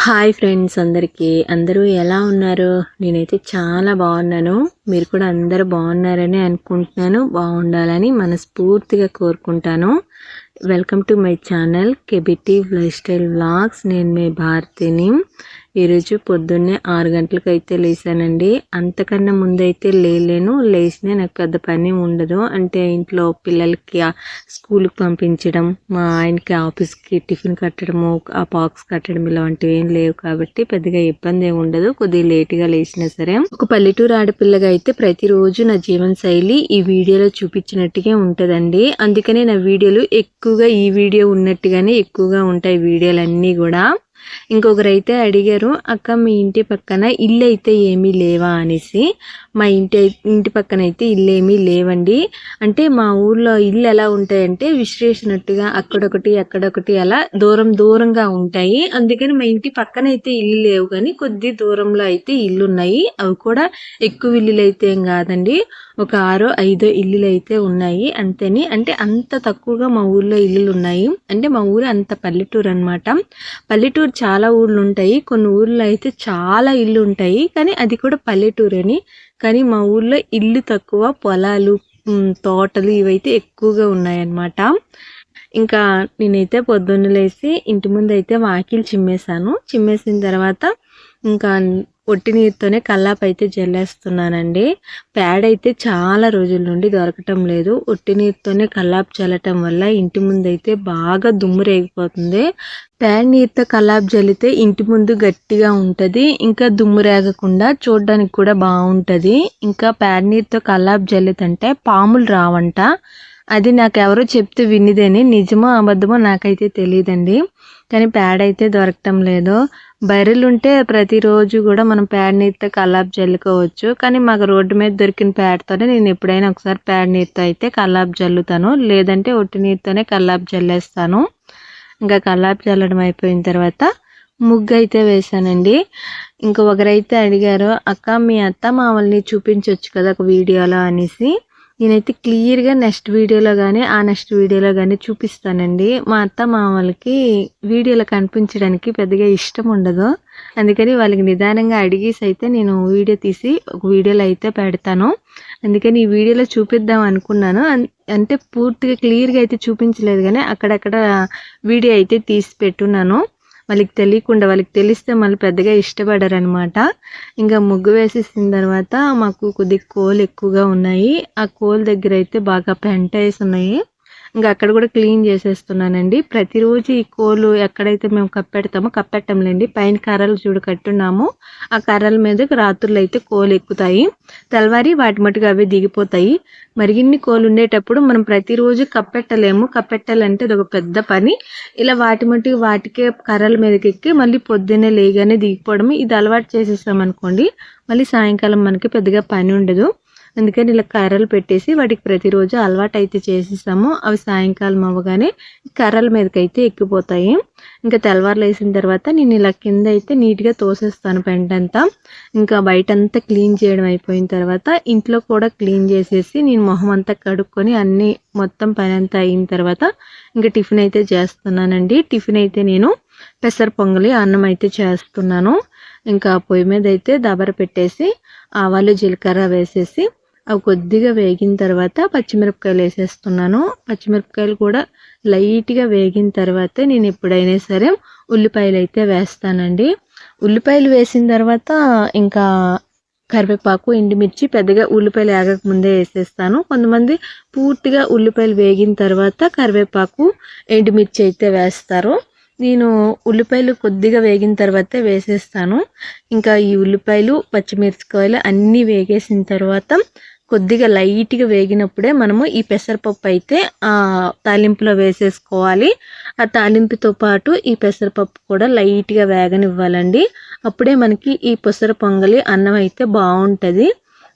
Hi friends, అందరూ ఎలా ఉన్నారు? నేనైతే చాలా బాగున్నాను. మీరు కూడా అందరూ బాగున్నారని అనుకుంటున్నాను. బాగుండాలని మనస్ఫూర్తిగా కోరుకుంటాను. Welcome to my channel kBT life style vlogs. నేను మీ భారతిని. ఈరోజు పొద్దున్నే 6 గంటలకు అయితే లేసానండి. అంతకన్నా ముందైతే లేచినా నాకు పెద్ద పని ఉండదు. అంటే ఇంట్లో పిల్లలకి స్కూల్కి పంపించడం, మా ఆయనకి ఆఫీస్కి టిఫిన్ కట్టడము, ఆ బాక్స్ కట్టడం ఇలాంటివి ఏం లేవు కాబట్టి పెద్దగా ఇబ్బంది ఏమి ఉండదు. కొద్దిగా లేటుగా లేచినా సరే. ఒక పల్లెటూరు ఆడపిల్లగా అయితే ప్రతిరోజు నా జీవన శైలి ఈ వీడియోలో చూపించినట్టుగా ఉంటుందండి. అందుకనే నా వీడియోలు ఎక్కువగా ఈ వీడియో ఉన్నట్టుగానే ఎక్కువగా ఉంటాయి వీడియోలన్నీ కూడా. ఇంకొకరైతే అడిగారు, అక్క మీ ఇంటి పక్కన ఇల్లు అయితే ఏమీ లేవా అనేసి. మా ఇంటి పక్కన అయితే ఇల్లు ఏమీ లేవండి. అంటే మా ఊర్లో ఇల్లు ఎలా ఉంటాయంటే విశ్లేషినట్టుగా అక్కడొకటి అలా దూరంగా ఉంటాయి. అందుకని మా ఇంటి పక్కన అయితే ఇల్లు లేవు, కానీ కొద్ది దూరంలో అయితే ఇల్లు ఉన్నాయి. అవి కూడా ఎక్కువ ఇల్లులు అయితే ఏం కాదండి, ఒక 6-5 ఇల్లులు అయితే ఉన్నాయి అంతేని. అంటే అంత తక్కువగా మా ఊర్లో ఇల్లులు ఉన్నాయి. అంటే మా ఊరు అంత పల్లెటూరు అనమాట. పల్లెటూరు చాలా ఊర్లు ఉంటాయి, కొన్ని ఊర్లో అయితే చాలా ఇల్లు ఉంటాయి, కానీ అది కూడా పల్లెటూరని. కానీ మా ఊర్లో ఇల్లు తక్కువ, పొలాలు, తోటలు ఇవైతే ఎక్కువగా ఉన్నాయన్నమాట. ఇంకా నేనైతే పొద్దున్న లేసి ఇంటి ముందు అయితే వాకిలు చిమ్మేసిన తర్వాత ఇంకా ఒట్టి నీరుతోనే కల్లాపు అయితే జల్లేస్తున్నానండి. ప్యాడ్ అయితే చాలా రోజుల నుండి దొరకటం లేదు. ఒట్టి నీరుతోనే కల్లాపు చల్లటం వల్ల ఇంటి ముందు అయితే బాగా దుమ్ము రేగిపోతుంది. ప్యాడ్ నీరుతో కల్లాపు జల్లితే ఇంటి ముందు గట్టిగా ఉంటుంది, ఇంకా దుమ్ము రేగకుండా చూడడానికి కూడా బాగుంటుంది. ఇంకా ప్యాడ్ నీరుతో కల్లాపు జల్లితంటే పాములు రావంట. అది నాకు ఎవరో చెప్తే వినిదని, నిజమో అబద్ధమో నాకైతే తెలియదండి. కానీ ప్యాడ్ అయితే దొరకటం లేదు. బర్రెలు ఉంటే ప్రతిరోజు కూడా మనం ప్యాడ్ నీరుతో కల్లాపు జల్లుకోవచ్చు. కానీ మాకు రోడ్డు మీద దొరికిన ప్యాడ్తోనే నేను ఎప్పుడైనా ఒకసారి ప్యాడ్ నీరుతో అయితే కల్లాపు జల్లుతాను, లేదంటే ఒట్టి నీరుతోనే కల్లాపు జల్లేస్తాను. ఇంకా కల్లాపు జల్లడం అయిపోయిన తర్వాత ముగ్గు అయితే వేసానండి. ఇంకా ఒకరైతే అడిగారు, అక్క మీ అత్త మామల్ని చూపించవచ్చు కదా ఒక వీడియోలో అనేసి. నేనైతే క్లియర్గా నెక్స్ట్ వీడియోలో కానీ చూపిస్తానండి. మా అత్త మామలకి వీడియోలో కనిపించడానికి పెద్దగా ఇష్టం ఉండదు. అందుకని వాళ్ళకి నిదానంగా అడిగేసి అయితే నేను వీడియో తీసి ఒక వీడియోలో అయితే పెడతాను. అందుకని ఈ వీడియోలో చూపిద్దాం అనుకున్నాను. అంటే పూర్తిగా క్లియర్గా అయితే చూపించలేదు, కానీ అక్కడక్కడ వీడియో అయితే తీసి పెట్టున్నాను. వాళ్ళకి తెలియకుండా, వాళ్ళకి తెలిస్తే మళ్ళీ పెద్దగా ఇష్టపడరు అనమాట. ఇంకా ముగ్గు వేసేసిన తర్వాత మాకు కొద్దిగా కోళ్ళు ఎక్కువగా ఉన్నాయి. ఆ కోళ్ళ దగ్గర అయితే బాగా పెంట వేసి ఉన్నాయి. ఇంకా అక్కడ కూడా క్లీన్ చేసేస్తున్నానండి. ప్రతిరోజు ఈ కోళ్ళు ఎక్కడైతే మేము కప్పెట్టంలేండి, పైన కర్రలు కట్టున్నాము. ఆ కర్రల మీద రాత్రులు అయితే కోళ్ళు ఎక్కుతాయి, తెల్లవారి వాటి మటుకు అవి దిగిపోతాయి. మరిగిన్ని కోళ్ళు ఉండేటప్పుడు మనం ప్రతిరోజు కప్పెట్టలేము. కప్పెట్టాలంటే అది ఒక పెద్ద పని. ఇలా వాటి మటుకు వాటికే కర్రల మీదకి ఎక్కి మళ్ళీ పొద్దున్నే లేగానే దిగిపోవడం, ఇది అలవాటు చేసేసామనుకోండి మళ్ళీ సాయంకాలం మనకి పెద్దగా పని ఉండదు. అందుకని ఇలా కర్రలు పెట్టేసి వాటికి ప్రతిరోజు అలవాటు అయితే చేసేసాము. అవి సాయంకాలం అవ్వగానే కర్రల మీదకి అయితే ఎక్కిపోతాయి. ఇంకా తెల్లవారులు వేసిన తర్వాత నేను ఇలా కింద అయితే నీట్గా తోసేస్తాను పెంటంతా. ఇంకా బయటంతా క్లీన్ చేయడం అయిపోయిన తర్వాత ఇంట్లో కూడా క్లీన్ చేసేసి నేను మొహం అంతా కడుక్కొని అన్నీ మొత్తం పని అంతా అయిన తర్వాత ఇంకా టిఫిన్ అయితే చేస్తున్నానండి. టిఫిన్ అయితే నేను పెసర పొంగలి అన్నం అయితే చేస్తున్నాను. ఇంకా పొయ్యి మీద అయితే దబర పెట్టేసి ఆవాలు జీలకర్ర వేసేసి అవి కొద్దిగా వేగిన తర్వాత పచ్చిమిరపకాయలు వేసేస్తున్నాను. పచ్చిమిరపకాయలు కూడా లైట్గా వేగిన తర్వాత నేను ఎప్పుడైనా సరే ఉల్లిపాయలు అయితే వేస్తానండి. ఉల్లిపాయలు వేసిన తర్వాత ఇంకా కరివేపాకు, ఎండుమిర్చి, పెద్దగా ఉల్లిపాయలు వేగక ముందే వేసేస్తాను. కొంతమంది పూర్తిగా ఉల్లిపాయలు వేగిన తర్వాత కరివేపాకు, ఎండుమిర్చి అయితే వేస్తారు. నేను ఉల్లిపాయలు కొద్దిగా వేగిన తర్వాతే వేసేస్తాను. ఇంకా ఈ ఉల్లిపాయలు, పచ్చిమిరపకాయలు అన్నీ వేగేసిన తర్వాత కొద్దిగా లైట్గా వేగినప్పుడే మనము ఈ పెసరపప్పు అయితే తాలింపులో వేసేసుకోవాలి. ఆ తాలింపుతో పాటు ఈ పెసరపప్పు కూడా లైట్గా వేగనివ్వాలండి. అప్పుడే మనకి ఈ పెసర పొంగలి అన్నం అయితే బాగుంటుంది.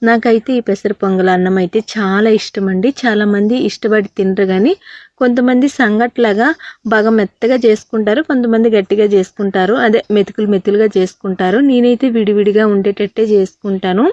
నాకైతే ఈ పెసర పొంగల్ అన్నం అయితే చాలా ఇష్టం అండి. చాలామంది ఇష్టపడి తినరు, కానీ కొంతమంది సంగట్లాగా బాగా మెత్తగా చేసుకుంటారు, కొంతమంది గట్టిగా చేసుకుంటారు, అదే మెతుకులుగా చేసుకుంటారు. నేనైతే విడివిడిగా ఉండేటట్టే చేసుకుంటాను.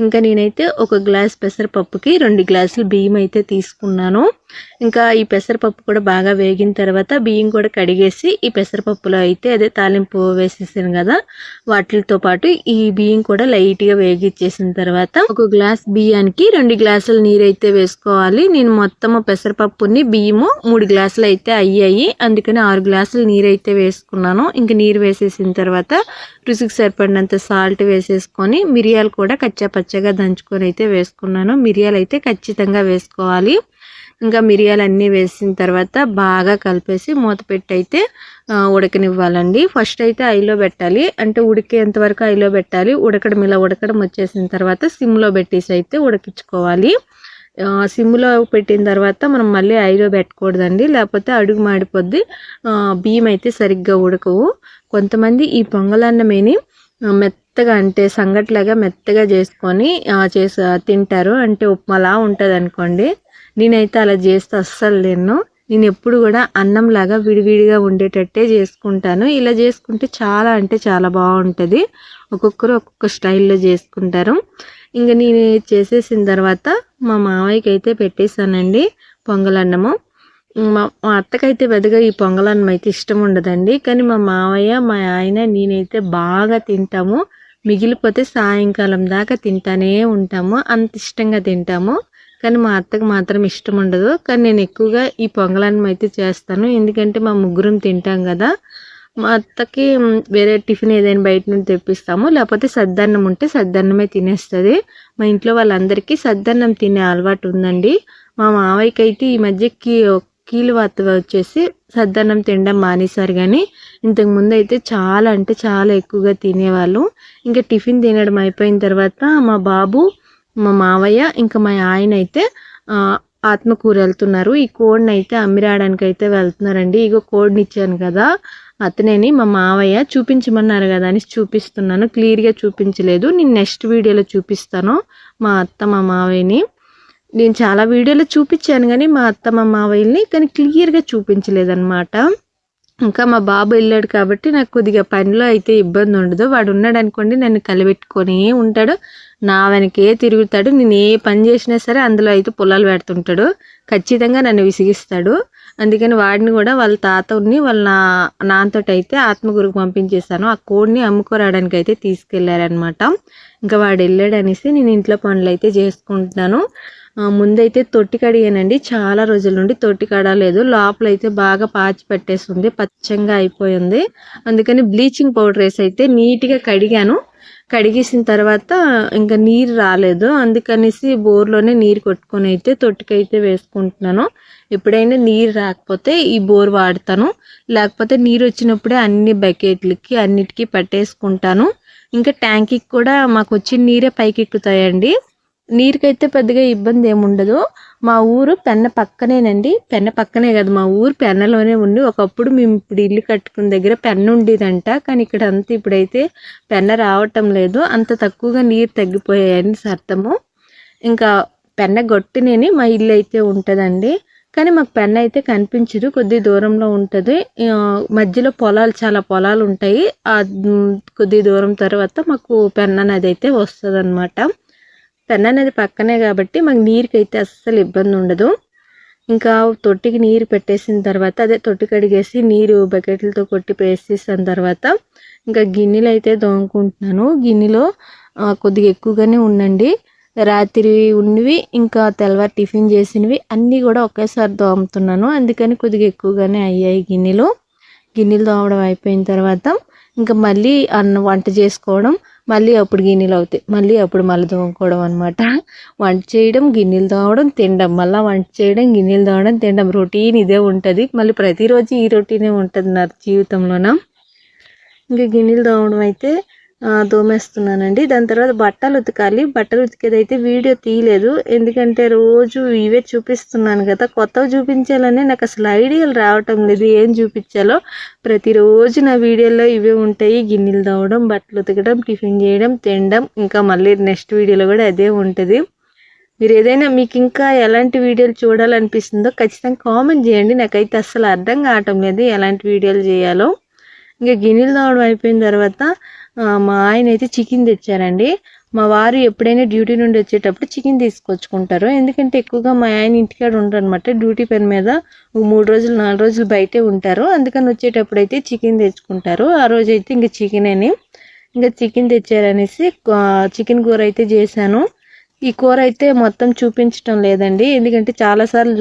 ఇంకా నేనైతే ఒక గ్లాస్ పెసరపప్పుకి 2 గ్లాసులు బియ్యం అయితే తీసుకున్నాను. ఇంకా ఈ పెసరపప్పు కూడా బాగా వేగిన తర్వాత బియ్యం కూడా కడిగేసి ఈ పెసరపప్పులో అయితే అదే తాలింపు వేసేసాను కదా, వాటితో పాటు ఈ బియ్యం కూడా లైట్గా వేగిచ్చేసిన తర్వాత ఒక గ్లాస్ బియ్యానికి 2 గ్లాసుల నీరు అయితే వేసుకోవాలి. నేను మొత్తం పెసరపప్పుని బియ్యము 3 గ్లాసులు అయితే అయ్యాయి, అందుకని 6 గ్లాసులు నీరు అయితే వేసుకున్నాను. ఇంక నీరు వేసేసిన తర్వాత రుచికి సరిపడినంత సాల్ట్ వేసేసుకొని మిరియాలు కూడా కచ్చా పచ్చగా దంచుకొని అయితే వేసుకున్నాను. మిరియాలు అయితే ఖచ్చితంగా వేసుకోవాలి. ఇంకా మిరియాలు అన్నీ వేసిన తర్వాత బాగా కలిపేసి మూత పెట్టి అయితే ఉడకనివ్వాలండి. ఫస్ట్ అయితే ఐలో పెట్టాలి, అంటే ఉడికేంత వరకు ఐలో పెట్టాలి. ఇలా ఉడకడం వచ్చేసిన తర్వాత సిమ్లో పెట్టేసి అయితే ఉడికించుకోవాలి. సిమ్లో పెట్టిన తర్వాత మనం మళ్ళీ ఐలో పెట్టకూడదండి, లేకపోతే అడుగు మాడిపోద్ది, బియ్యం అయితే సరిగ్గా ఉడకవు. కొంతమంది ఈ పొంగలన్నమేని మెత్తగా అంటే సంగట్లాగా మెత్తగా చేసుకొని తింటారు, అంటే ఉప్మాలా ఉంటుంది అనుకోండి. నేనైతే అలా చేస్తే అస్సలు నేను ఎప్పుడు కూడా అన్నంలాగా విడివిడిగా ఉండేటట్టే చేసుకుంటాను. ఇలా చేసుకుంటే చాలా అంటే చాలా బాగుంటుంది. ఒక్కొక్కరు ఒక్కొక్క స్టైల్లో చేసుకుంటారు. ఇంకా నేను చేసేసిన తర్వాత మా మావయ్యకి అయితే పెట్టేశానండి పొంగలన్నము. మా అత్తకైతే పెద్దగా ఈ పొంగలన్నం అయితే ఇష్టం ఉండదండి, కానీ మా మావయ్య, మా ఆయన, నేనైతే బాగా తింటాము. మిగిలిపోతే సాయంకాలం దాకా తింటానే ఉంటాము, అంత ఇష్టంగా తింటాము. కానీ మా అత్తకు మాత్రం ఇష్టం ఉండదు. కానీ నేను ఎక్కువగా ఈ పొంగలన్నం అయితే చేస్తాను, ఎందుకంటే మా ముగ్గురం తింటాం కదా. మా అత్తకి వేరే టిఫిన్ ఏదైనా బయట నుండి తెప్పిస్తాము, లేకపోతే సద్దన్నం ఉంటే సద్దన్నమే తినేస్తుంది. మా ఇంట్లో వాళ్ళందరికీ సద్దన్నం తినే అలవాటు ఉందండి. మా మావయ్యకి అయితే ఈ మధ్యకి కీలువాత వచ్చేసి సద్దన్నం తినడం మానేశారు, కానీ ఇంతకుముందు అయితే చాలా అంటే చాలా ఎక్కువగా తినేవాళ్ళు. ఇంకా టిఫిన్ తినడం అయిపోయిన తర్వాత మా బాబు, మా మావయ్య, ఇంకా మా ఆయన అయితే ఆత్మకూరు వెళ్తున్నారు. ఈ కోడిని అయితే అమ్మిరాడానికి అయితే వెళ్తున్నారండి. ఇగో కోడిని ఇచ్చాను కదా, అతనేని మా మావయ్య చూపించమన్నారు కదా అని చూపిస్తున్నాను. క్లియర్గా చూపించలేదు, నేను నెక్స్ట్ వీడియోలో చూపిస్తాను మా అత్త మా మావయ్యని. నేను చాలా వీడియోలో చూపించాను కానీ మా అత్త మా మావయ్యని, కానీ క్లియర్గా చూపించలేదన్నమాట. ఇంకా మా బాబు వెళ్ళాడు కాబట్టి నాకు కొద్దిగా పనిలో అయితే ఇబ్బంది ఉండదు. వాడు ఉన్నాడు అనుకోండి, నన్ను కలిపెట్టుకొని ఉంటాడు, నా వెనకే తిరుగుతాడు. నేను ఏ పని చేసినా సరే అందులో అయితే పొలాలు పెడుతుంటాడు, ఖచ్చితంగా నన్ను విసిగిస్తాడు. అందుకని వాడిని కూడా వాళ్ళ తాతని వాళ్ళ నాన్నతో అయితే ఆత్మకూరుకు పంపించేశాను. ఆ కోడిని అమ్ముకోరాడానికి అయితే తీసుకెళ్లారనమాట. ఇంకా వాడు వెళ్ళాడు అనేసి నేను ఇంట్లో పనులు అయితే చేసుకుంటున్నాను. ముందైతే తొట్టి కడిగానండి, చాలా రోజుల నుండి తొట్టి కడలేదు. లోపలైతే బాగా పాచి పట్టేస్తుంది, పచ్చంగా అయిపోయింది. అందుకని బ్లీచింగ్ పౌడర్ వేసి అయితే నీట్గా కడిగాను. కడిగేసిన తర్వాత ఇంకా నీరు రాలేదు, అందుకనేసి బోర్లోనే నీరు కొట్టుకొని అయితే తొట్టికైతే వేసుకుంటున్నాను. ఎప్పుడైనా నీరు రాకపోతే ఈ బోర్ వాడతాను, లేకపోతే నీరు వచ్చినప్పుడే అన్ని బకెట్లకి అన్నిటికీ పట్టేసుకుంటాను. ఇంకా ట్యాంకీకి కూడా మాకు వచ్చిన నీరే పైకి ఎక్కుతాయండి. నీరుకైతే పెద్దగా ఇబ్బంది ఏముండదు. మా ఊరు పెన్న పక్కనేనండి, పెన్న పక్కనే కదా మా ఊరు, పెన్నలోనే ఉండి ఒకప్పుడు మేము ఇప్పుడు ఇల్లు కట్టుకున్న దగ్గర పెన్న ఉండేదంట, కానీ ఇక్కడ అంతా ఇప్పుడైతే పెన్న రావటం లేదు, అంత తక్కువగా నీరు తగ్గిపోయాయని అర్థము. ఇంకా పెన్న గొట్టినేని మా ఇల్లు అయితే ఉంటుందండి, కానీ మాకు పెన్న అయితే కనిపించదు, కొద్ది దూరంలో ఉంటుంది. మధ్యలో చాలా పొలాలు ఉంటాయి. కొద్ది దూరం తర్వాత మాకు పెన్న అనేది అయితే వస్తుంది అనమాట. పెన్న అనేది పక్కనే కాబట్టి మాకు నీరుకైతే అస్సలు ఇబ్బంది ఉండదు. ఇంకా తొట్టికి నీరు పెట్టేసిన తర్వాత అదే తొట్టి కడిగేసి నీరు బకెట్లతో కొట్టి వేసేసిన తర్వాత ఇంకా గిన్నెలు అయితే దోముకుంటున్నాను. గిన్నెలో కొద్దిగా ఎక్కువగానే ఉండండి, రాత్రి ఉన్నవి ఇంకా తెల్లవారు టిఫిన్ చేసినవి అన్నీ కూడా ఒకేసారి దోముతున్నాను, అందుకని కొద్దిగా ఎక్కువగానే అయ్యాయి గిన్నెలు. దోమడం అయిపోయిన తర్వాత ఇంకా మళ్ళీ వంట చేసుకోవడం, మళ్ళీ అప్పుడు గిన్నెలు అవుతాయి, మళ్ళీ దోముకోవడం అనమాట. వంట చేయడం, గిన్నెలు తోమడం, తినడం, మళ్ళీ వంట చేయడం, గిన్నెలు తోమడం, తినడం, రొటీన్ ఇదే ఉంటుంది. మళ్ళీ ప్రతిరోజు ఈ రొటీనే ఉంటుంది నా జీవితంలోన. ఇంకా గిన్నెలు తోమడం అయితే తోమేస్తున్నానండి. దాని తర్వాత బట్టలు ఉతకాలి. బట్టలు ఉతికేదైతే వీడియో తీయలేదు, ఎందుకంటే రోజు ఇవే చూపిస్తున్నాను కదా, కొత్తవి చూపించాలని నాకు అసలు ఐడియాలు రావటం లేదు ఏం చూపించాలో. ప్రతిరోజు నా వీడియోలో ఇవే ఉంటాయి, గిన్నెలు తోమడం, బట్టలు ఉతకడం, టిఫిన్ చేయడం, తినడం, ఇంకా మళ్ళీ నెక్స్ట్ వీడియోలో కూడా అదే ఉంటుంది. మీరు ఏదైనా మీకు ఇంకా ఎలాంటి వీడియోలు చూడాలనిపిస్తుందో ఖచ్చితంగా కామెంట్ చేయండి. నాకైతే అస్సలు అర్థం కావటం లేదు ఎలాంటి వీడియోలు చేయాలో. ఇంకా గిన్నెలు తోమడం అయిపోయిన తర్వాత మా ఆయన అయితే చికెన్ తెచ్చారండి. మా వారు ఎప్పుడైనా డ్యూటీ నుండి వచ్చేటప్పుడు చికెన్ తీసుకొచ్చుకుంటారు. ఎందుకంటే ఎక్కువగా మా ఆయన ఇంటికాడ ఉండరు అనమాట. డ్యూటీ పని మీద 3 రోజులు 4 రోజులు బయటే ఉంటారు. అందుకని వచ్చేటప్పుడు అయితే చికెన్ తెచ్చుకుంటారు. ఆ రోజు అయితే ఇంకా చికెన్ అని ఇంకా చికెన్ తెచ్చారనేసి చికెన్ కూర అయితే చేశాను. ఈ కూర అయితే మొత్తం చూపించటం లేదండి, ఎందుకంటే చాలాసార్లు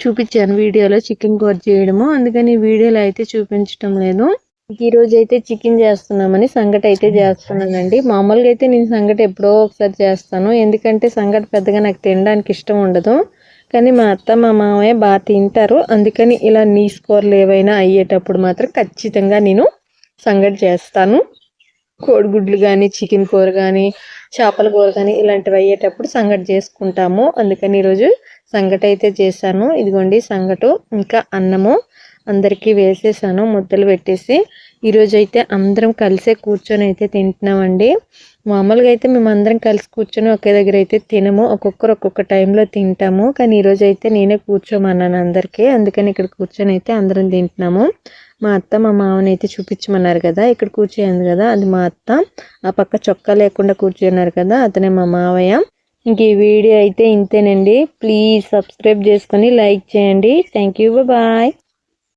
చూపించాను వీడియోలో చికెన్ కూర చేయడము. అందుకని వీడియోలో అయితే చూపించటం లేదు. ఈరోజు అయితే చికెన్ చేస్తున్నామని సంగటి అయితే చేస్తున్నానండి. మామూలుగా అయితే నేను సంగటి ఎప్పుడో ఒకసారి చేస్తాను, ఎందుకంటే సంగటి పెద్దగా నాకు తినడానికి ఇష్టం ఉండదు. కానీ మా అత్త మా మామయ్య బాగా తింటారు. అందుకని ఇలా నీసు కూరలు ఏవైనా అయ్యేటప్పుడు మాత్రం ఖచ్చితంగా నేను సంగటి చేస్తాను. కోడిగుడ్లు కానీ, చికెన్ కూర కానీ, చేపల కూర కానీ ఇలాంటివి అయ్యేటప్పుడు సంగటి చేసుకుంటాము. అందుకని ఈరోజు సంగటి అయితే చేశాను. ఇదిగోండి సంగటు, ఇంకా అన్నము అందరికీ వేసేసాను ముద్దలు పెట్టేసి. ఈరోజు అయితే అందరం కలిసే కూర్చొని అయితే తింటున్నామండి. మామూలుగా అయితే మేము అందరం కలిసి కూర్చొని ఒకే దగ్గర అయితే తినము, ఒక్కొక్కరు ఒక్కొక్క టైంలో తింటాము. కానీ ఈరోజు అయితే నేనే కూర్చోమన్నాను అందరికీ, అందుకని ఇక్కడ కూర్చొని అయితే అందరం తింటున్నాము. మా అత్త మా మామని అయితే చూపించమన్నారు కదా, ఇక్కడ కూర్చోయింది కదా అది మా అత్త. ఆ పక్క చొక్కా లేకుండా కూర్చున్నారు కదా అతనే మా మావయ్య. ఇంక ఈ వీడియో అయితే ఇంతేనండి. ప్లీజ్ సబ్స్క్రైబ్ చేసుకొని లైక్ చేయండి. Thank you, bye.